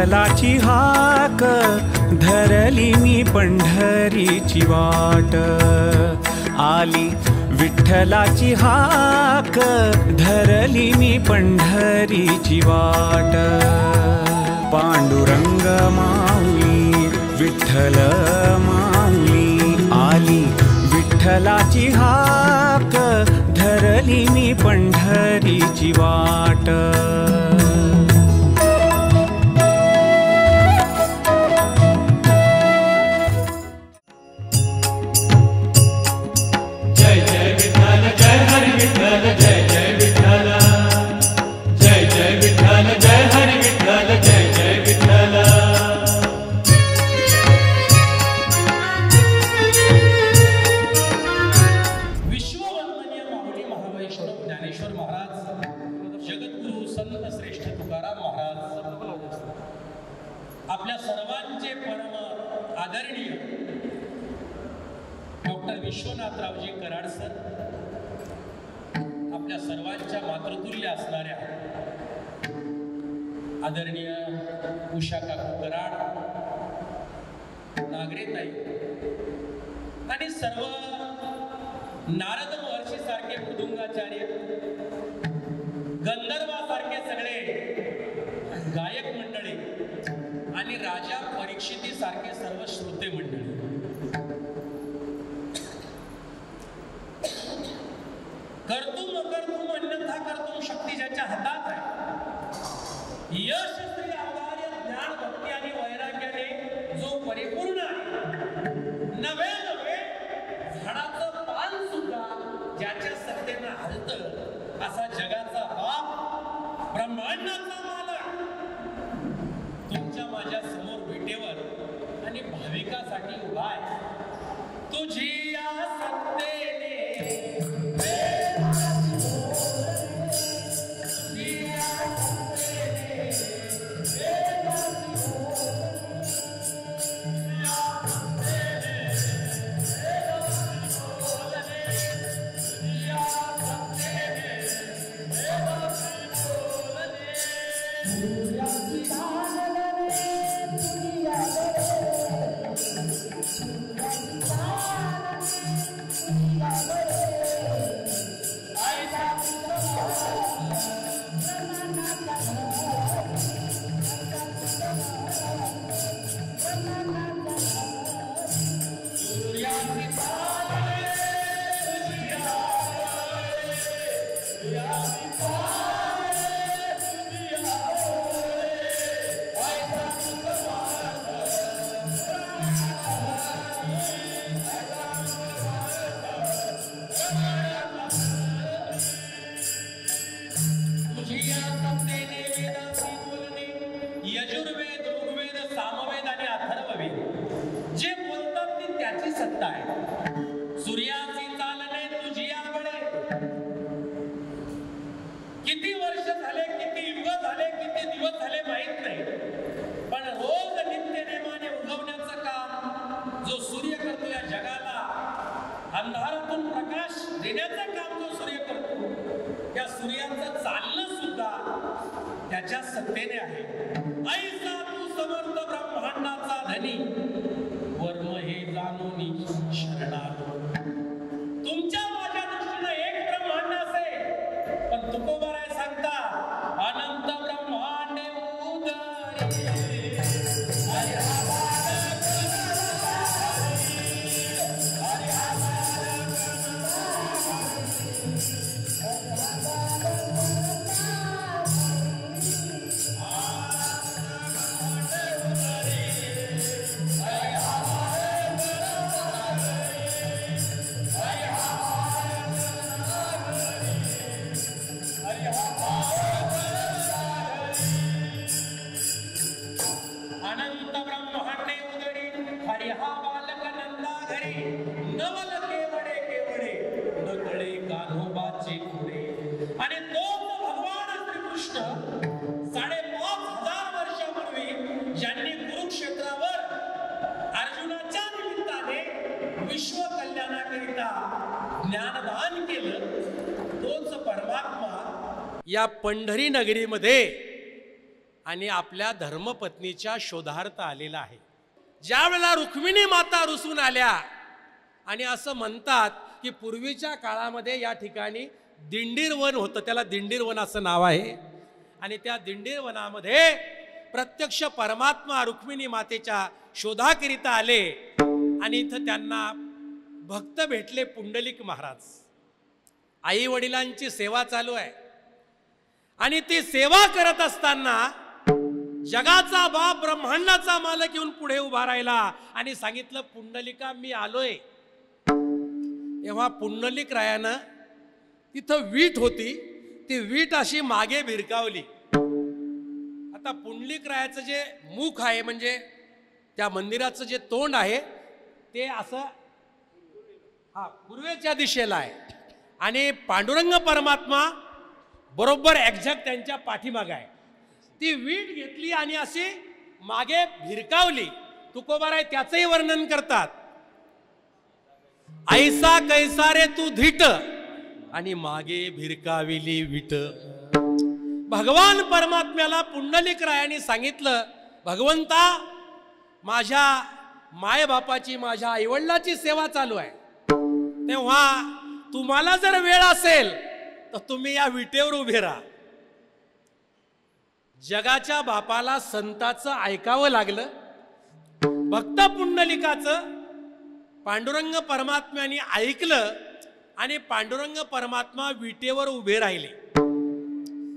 विठ्ठलाची हाक धरली मी पंढरीची वाट आली विठ्ठलाची हाक धरली मी पंढरीची वाट पांडुरंग माऊली विठ्ठल माऊली आली विठ्ठलाची हाक धरली मी पंढरीची वाट आपल्या सर्वांचे परम आदरणीय डॉक्टर विश्वनाथरावजी कराड सर, आपल्या सर्वांच्या मातृतुल्य असणाऱ्या आदरणीय उषा काकू कराड, नागरेताई आणि सर्व नारद महर्षी सारखे मृदुंगाचार्य, गंधर्वासारखे सगळे गायक मंडळी आणि राजा परीक्षिती सारखे सर्व श्रोते मंडळी, कर्तुम अकर्तुम अन्यथा कर्तुम शक्ती ज्याच्या हातात आहे, यश श्री औदार्य ज्ञान भक्ती आणि वैराग्याने जो परिपूर्ण आहे, नवे नवे झाडाचं पान सुद्धा ज्याच्या सत्तेनं हलतं असा जगाचा बाप, ब्रह्मांडाचा मालक तुमच्या माझ्या समोर भेटेवर आणि भाविकासाठी उभा आहे. तुझी या सत्तेने यजुर्वेद, ऋग्वेद, सामवेद आणि अथर्ववेद जे बोलतात ती त्याची सत्ता आहे. सूर्याची चालणे तुझियाकडे. किती वर्ष झाले, किती युग झाले, किती दिवस झाले माहित नाही, पण रोज नित्य नेमाने उगवण्याचं काम जो सूर्य करतो, या जगाला अंधारातून प्रकाश देण्याचं काम जो सूर्य करतो, त्या सूर्याचं चालणं सुद्धा त्याच्या सत्तेने आहे. ऐसा तू समर्थ ब्रह्मांडाचा धनी, वर्म हे जाणून शरणागतो. तुमच्या माझ्या दृष्टीने एक ब्रह्मांड असे, पण तुकोबाराय सांगता अनंत ब्रह्मांडे उदरी. अनंत ब्रह्मांडे उदरी हरिहा बालक नंदा घरी. नवल केवडे केवडे नकळे कान्होबाचे पुढे. आणि तोच भगवान श्रीकृष्ण 5,500 वर्षापूर्वी ज्यांनी कुरुक्षेत्रावर अर्जुनाच्या निमित्ताने विश्व कल्याणाकरिता ज्ञानदान केलं, तोच परमात्मा या पंढरी नगरीमध्ये आणि आपल्या धर्मपत्नीच्या शोधार्थ आलेला आहे. ज्या वेळेला रुक्मिणी माता रुसून आल्या आणि असं म्हणतात की पूर्वीच्या काळामध्ये या ठिकाणी दिंडीर वन होतं, त्याला दिंडीर वन असं नाव आहे. आणि त्या दिंडीर वनामध्ये प्रत्यक्ष परमात्मा रुक्मिणी मातेच्या शोधाकरिता आले आणि इथं त्यांना भक्त भेटले पुंडलिक महाराज. आई वडिलांची सेवा चालू आहे आणि ती सेवा करत असताना जगाचा बाप ब्रह्मांडाचा मालक येऊन पुढे उभा राहिला आणि सांगितलं, पुंडलिका मी आलोय. तेव्हा पुंडलिक रायानं तिथं वीट होती, ती वीट अशी मागे भिरकावली. आता पुंडलिक रायाचं जे मुख आहे म्हणजे त्या मंदिराचं जे तोंड आहे ते असं पूर्वेच्या दिशेला आहे आणि पांडुरंग परमात्मा बरोबर एक्झॅक्ट त्यांच्या पाठीमागे आहे. ती वीट घेतली आणि अशी मागे भिरकावली. तुकोबाराय त्याचंही वर्णन करतात, ऐसा कैसा रे तू धीट आणि मागे भिरकाविली वीट. भगवान परमात्म्याला पुंडलिक रायाने सांगितलं, भगवंता माझ्या मायबापाची माझ्या आईवडिलाची सेवा चालू आहे, तेव्हा तुम्हाला जर वेळ असेल तर तुम्ही या विटेवर उभे राहा. जगाच्या बापाला संताचं ऐकावं लागलं. भक्त पुंडलिकाचं पांडुरंग परमात्म्याने ऐकलं आणि पांडुरंग परमात्मा विटेवर उभे राहिले.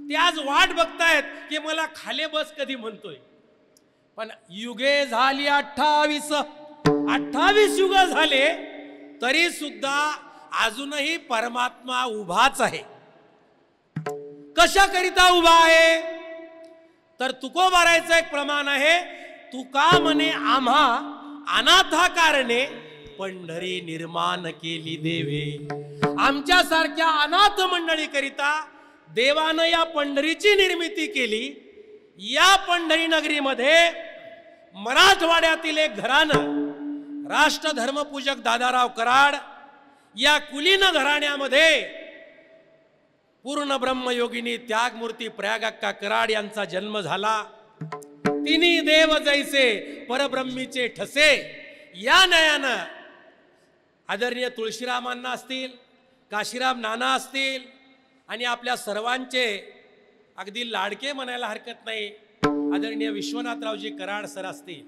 ते आज वाट बघतायत की मला खाली बस कधी म्हणतोय. पण युगे झाली 28 युग झाले तरी सुद्धा अजूनही परमात्मा उभाच आहे. कशाकरिता उभा आहे तर तुकोबारायचं एक प्रमाण आहे, तुका म्हणे आम्हा अनाथा कारणे पंढरी निर्माण केली देवे. आमच्यासारख्या अनाथ मंडळी करिता देवानं या पंढरीची निर्मिती केली. या पंढरी नगरीमध्ये मराठवाड्यातील एक घराणं राष्ट्र धर्मपूजक दादाराव कराड या कुलीन घराण्यामध्ये पूर्ण ब्रह्मयोगिनी त्यागमूर्ती प्रयागक्का कराड यांचा जन्म झाला. तिन्ही देव जैसे परब्रह्मीचे ठसे या नयानं आदरणीय तुळशीरामांना असतील, काशीराम नाना असतील आणि आपल्या सर्वांचे अगदी लाडके म्हणायला हरकत नाही आदरणीय विश्वनाथरावजी कराड सर असतील.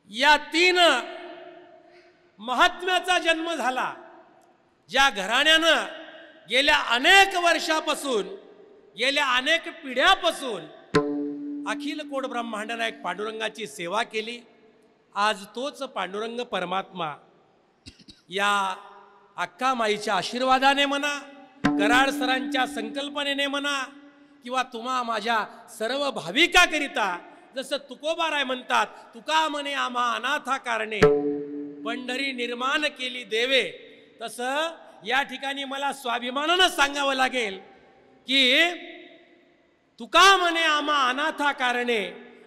या 3 महात्म्याचा जन्म झाला, ज्या घराण्यानं गेल्या अनेक वर्षापासून, गेल्या अनेक पिढ्यापासून अखिल कोट ब्रह्मांड नायक पांडुरंगाची सेवा केली. आज तोच पांडुरंग परमात्मा या अक्का माईच्या आशीर्वादाने म्हणा, कराड सरांच्या संकल्पनेने म्हणा किंवा तुम्हा माझ्या सर्व भाविकाकरिता जसं तुकोबाराय म्हणतात, तुका म्हणे आम्हा अनाथा कारणे पंढरी निर्माण केली देवे, तसं या ठिकाणी मला स्वाभिमानानं सांगावं लागेल की तुका म्हणे आम्हा अनाथा कारणे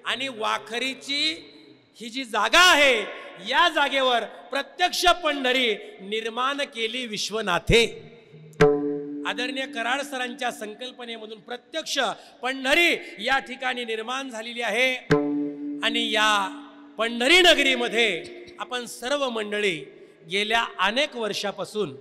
आणि वाखरीची ही जी जागा आहे या जागेवर प्रत्यक्ष पंढरी निर्माण केली विश्वनाथे. आदरणीय कराड सरांच्या संकल्पनेमधून प्रत्यक्ष पंढरी या ठिकाणी निर्माण झालेली आहे. आणि या पंढरी नगरीमध्ये आपण सर्व मंडळी गेल्या अनेक वर्षापासून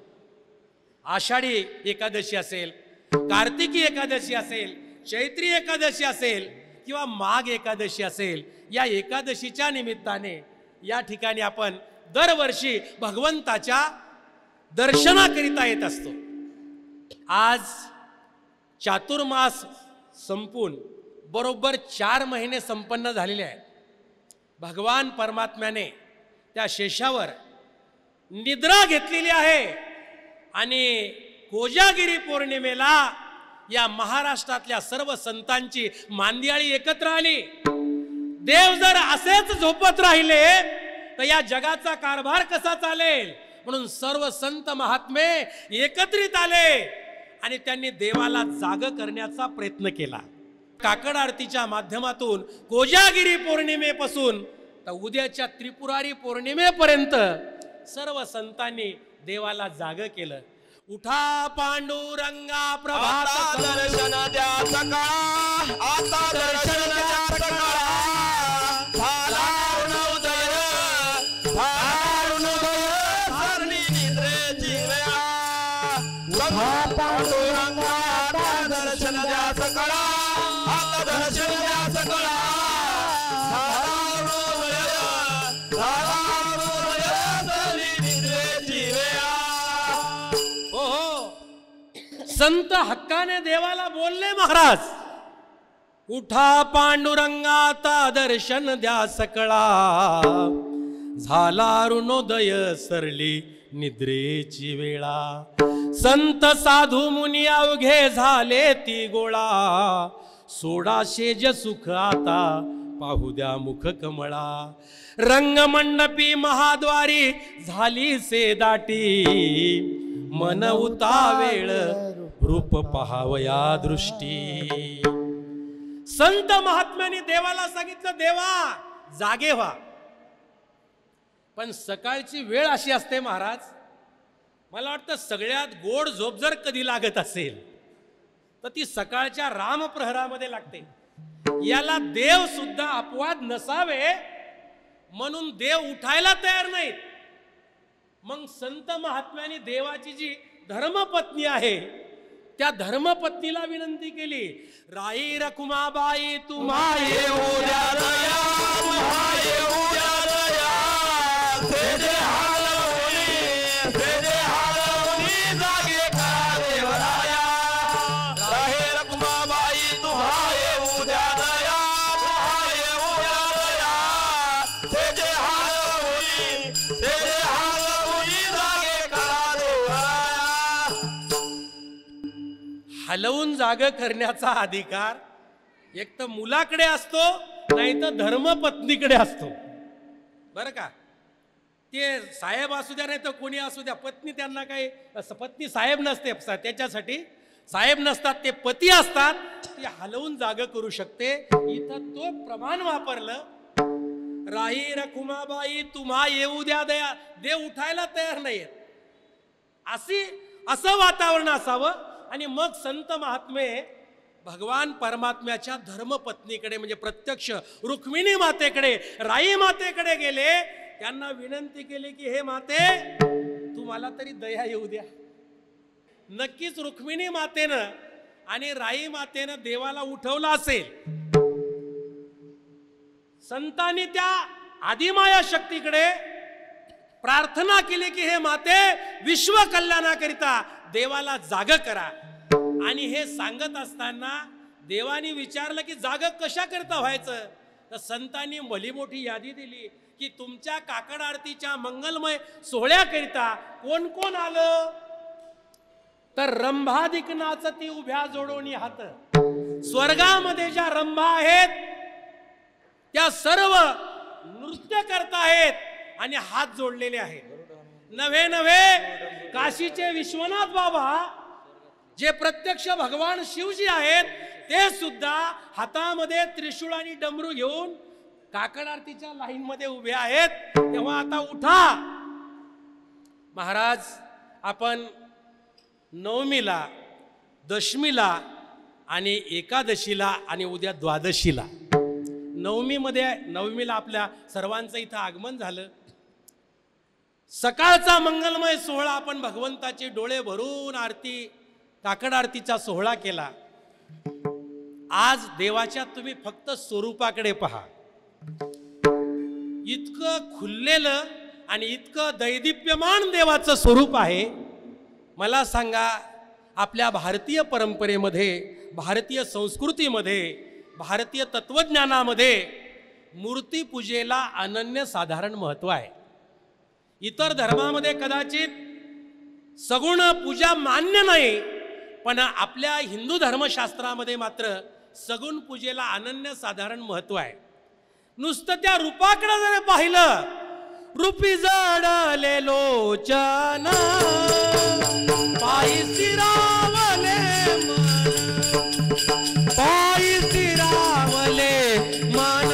आषाढी एकादशी असेल, कार्तिकी एकादशी असेल, चैत्री एकादशी असेल किंवा माघ एकादशी असेल, या एकादशीच्या निमित्ताने या ठिकाणी आपण दरवर्षी भगवंताच्या दर्शनाकरिता येत असतो. आज चातुर्मास संपून बरोबर 4 महिने संपन्न झालेले आहेत. भगवान परमात्म्याने त्या शेषावर निद्रा घेतलेली आहे आणि कोजागिरी पौर्णिमेला या महाराष्ट्रातल्या सर्व संतांची मांदियाळी एकत्र आली. देव जर असेच झोपत राहिले तर या जगाचा कारभार कसा चालेल, म्हणून सर्व संत महात्मे एकत्रित आले आणि त्यांनी देवाला जाग करण्याचा प्रयत्न केला. काकड आरतीच्या माध्यमातून कोजागिरी पौर्णिमेपासून तर उद्याच्या त्रिपुरारी पौर्णिमेपर्यंत सर्व संतांनी देवाला जाग केलं. उठा पांडुरंगा प्रभात दर्शन द्या सकाळा, आता दर्शन द्या सकाळा, झाला अरुणोदय, झाला अरुणोदय, सरली निद्रेची वेळा. उठा पांडुरंगा, आता दर्शन द्या सकाळा, आता दर्शन द्या सकाळा, झाला अरुणोदय, झाला अरुणोदय, सरली निद्रेची वेळा. संत हक्काने देवाला बोलले महाराज, उठा पांडुरंगाता दर्शन द्या सकळा, झाला अरुणोदय सरली निद्रेची वेळा. संत साधू मुनी अवघे झाले ती गोळा, सोडा शेज सुख आता पाहू द्या मुख कमळा. रंगमंडपी महाद्वारी झाली से दाटी, मन उतावेळ रूप पहावया दृष्टी. संत महात्म्याने देवाला सांगितलं, देवा जागे व्हा. पण सकाळची वेळ अशी असते महाराज, मला वाटतं सगळ्यात गोड झोप जर कधी लागत असेल तर ती सकाळच्या रामप्रहरामध्ये लागते. याला देव सुद्धा अपवाद नसावे म्हणून देव उठायला तयार नाहीत. मग संत महात्म्याने देवाची जी धर्मपत्नी आहे त्या धर्मपत्नीला विनंती केली, राई रखुमाबाई तुम्हा येऊ द्या दया, तुम्हा येऊ द्या दया, सेजे हालवणी, सेजे हालवणी, जागे करा देवराया. राई रखुमाबाई तुम्हा येऊ द्या दया, तुम्हा येऊ द्या दया, सेजे हालवणी, सेजे हालवणी, जागे करा देवराया. हलवून जाग करण्याचा अधिकार एक तर मुलाकडे असतो, नाही तर धर्मपत्नीकडे असतो. बरं का, ते साहेब असू द्या नाही तर कोणी असू द्या, पत्नी त्यांना काही पत्नी साहेब नसते, त्याच्यासाठी साहेब नसतात, ते पती असतात. ते हलवून जाग करू शकते. इथं तो प्रमाण वापरलं, राही रखुमाबाई तुम्हा येऊ द्या दया. देव उठायला तयार नाहीत, असं वातावरण असावं. आणि मग संत महात्मे भगवान परमात्म्याच्या धर्मपत्नीकडे म्हणजे प्रत्यक्ष रुक्मिणी मातेकडे, राई मातेकडे गेले. त्यांना विनंती केली की हे माते, तुम्हाला तरी दया येऊ द्या. नक्कीच रुक्मिणी मातेनं आणि राई मातेनं देवाला उठवलं असेल. संतांनी त्या आदिमाया शक्तीकडे प्रार्थना केली की हे माते, विश्व कल्याणाकरिता देवाला जाग करा. आणि हे सांगत असताना देवानी विचारलं की जाग कशा करता व्हायचं. तर संतांनी भली मोठी यादी दिली की तुमच्या काकड आरतीच्या मंगलमय सोहळ्याकरिता कोण कोण आलं. तर रंभादिक नाचती उभ्या जोडोनी हात. स्वर्गामध्ये ज्या रंभा आहेत त्या सर्व नृत्य करतायत आणि हात जोडलेले आहेत. नव्हे नव्हे काशीचे विश्वनाथ बाबा जे प्रत्यक्ष भगवान शिवजी आहेत ते सुद्धा हातामध्ये त्रिशूळ आणि डमरू घेऊन काकड आरतीच्या लाईन मध्ये उभे आहेत. तेव्हा आता उठा महाराज, आपण नवमीला, दशमीला आणि एकादशीला आणि उद्या द्वादशीला, नवमीला आपल्या सर्वांचं इथं आगमन झालं. सकाळचा मंगलमय सोहळा आपण भगवंताचे डोळे भरून आरती, काकड आरतीचा सोहळा केला. आज देवाच्या तुम्ही फक्त स्वरूपाकडे पहा. इतकं खुललेलं आणि इतकं दैदिप्यमान देवाचं स्वरूप आहे. मला सांगा, आपल्या भारतीय परंपरेमध्ये, भारतीय संस्कृतीमध्ये, भारतीय तत्वज्ञानामध्ये मूर्तीपूजेला अनन्यसाधारण महत्त्व आहे. इतर धर्मामध्ये कदाचित सगुण पूजा मान्य नाही, पण आपल्या हिंदू धर्मशास्त्रामध्ये मात्र सगुण पूजेला अनन्यसाधारण महत्त्व आहे. नुसतं त्या रूपाकडे जर पाहिलं, रूपी जडले लोचन पायी स्थिरावले मन, पायी स्थिरावले मन,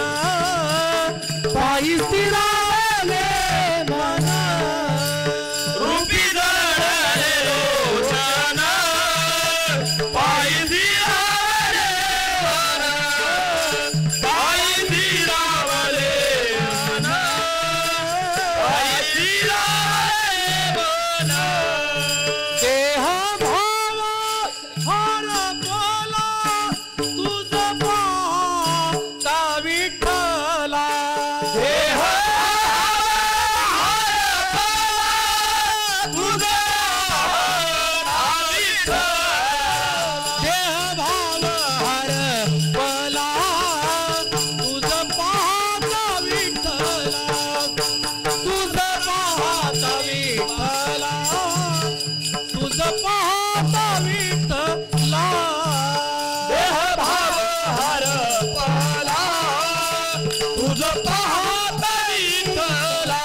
पायी स्थिरावले मन, रूपी जडले लोचन विठ्ठला तुझ पाहता विठ्ठला देह भाव हरपला तुझ पाहता विठ्ठला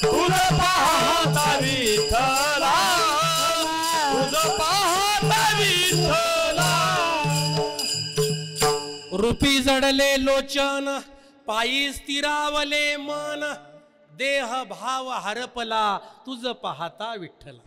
तुझ पाहता विठ्ठला तुझ पाहता विठ्ठला रूपी जडले लोचन पायी स्थिरावले मन देह भाव हरपला तुझ पाहता विठ्ठला